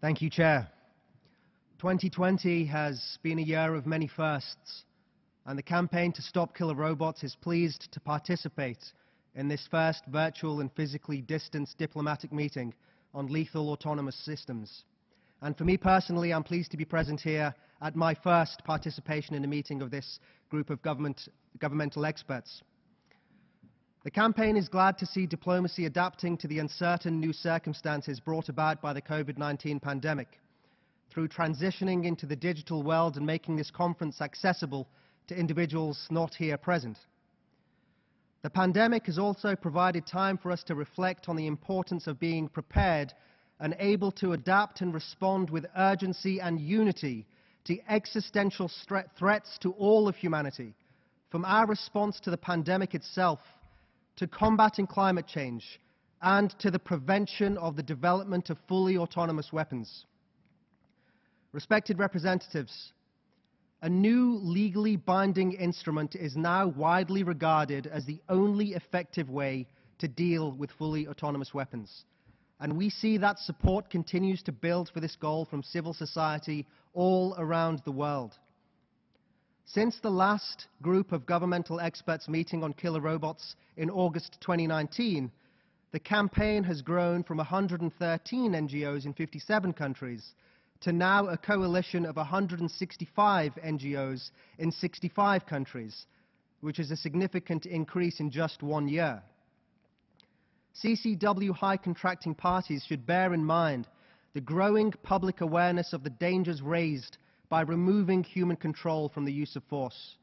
Thank you, Chair. 2020 has been a year of many firsts, and the campaign to stop killer robots is pleased to participate in this first virtual and physically distanced diplomatic meeting on lethal autonomous systems. And for me personally, I'm pleased to be present here at my first participation in a meeting of this group of governmental experts. The campaign is glad to see diplomacy adapting to the uncertain new circumstances brought about by the COVID-19 pandemic, through transitioning into the digital world and making this conference accessible to individuals not here present. The pandemic has also provided time for us to reflect on the importance of being prepared and able to adapt and respond with urgency and unity to existential threats to all of humanity, from our response to the pandemic itself, to combating climate change, and to the prevention of the development of fully autonomous weapons. Respected representatives, a new legally binding instrument is now widely regarded as the only effective way to deal with fully autonomous weapons. And we see that support continues to build for this goal from civil society all around the world. Since the last group of governmental experts meeting on killer robots in August 2019, the campaign has grown from 113 NGOs in 57 countries to now a coalition of 165 NGOs in 65 countries, which is a significant increase in just 1 year. CCW high contracting parties should bear in mind the growing public awareness of the dangers raised by removing human control from the use of force.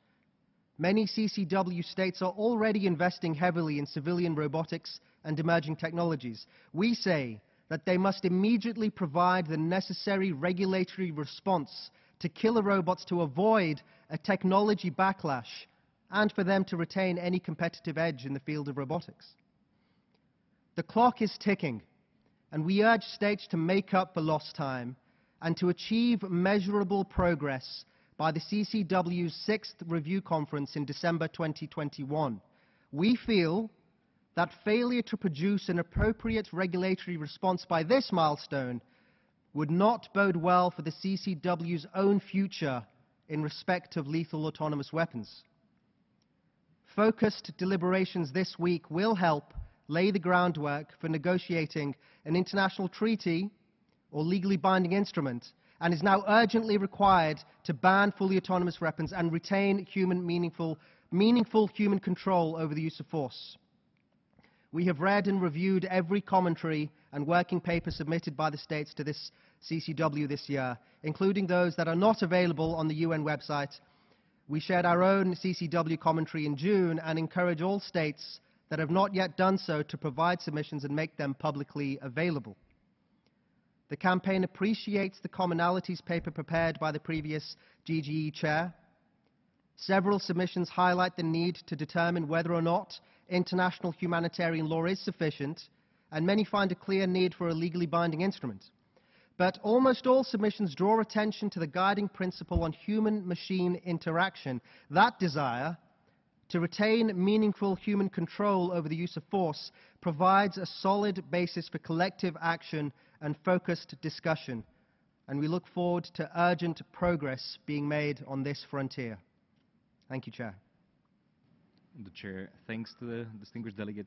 Many CCW states are already investing heavily in civilian robotics and emerging technologies. We say that they must immediately provide the necessary regulatory response to killer robots to avoid a technology backlash and for them to retain any competitive edge in the field of robotics. The clock is ticking, and we urge states to make up for lost time and to achieve measurable progress by the CCW's 6th Review Conference in December 2021. We feel that failure to produce an appropriate regulatory response by this milestone would not bode well for the CCW's own future in respect of lethal autonomous weapons. Focused deliberations this week will help lay the groundwork for negotiating an international treaty or legally binding instrument, and is now urgently required to ban fully autonomous weapons and retain meaningful human control over the use of force. We have read and reviewed every commentary and working paper submitted by the states to this CCW this year, including those that are not available on the UN website. We shared our own CCW commentary in June and encourage all states that have not yet done so to provide submissions and make them publicly available. The campaign appreciates the commonalities paper prepared by the previous GGE chair. Several submissions highlight the need to determine whether or not international humanitarian law is sufficient, and many find a clear need for a legally binding instrument. But almost all submissions draw attention to the guiding principle on human-machine interaction, that desire to retain meaningful human control over the use of force provides a solid basis for collective action and focused discussion, and we look forward to urgent progress being made on this frontier. Thank you, Chair. The Chair thanks the distinguished delegates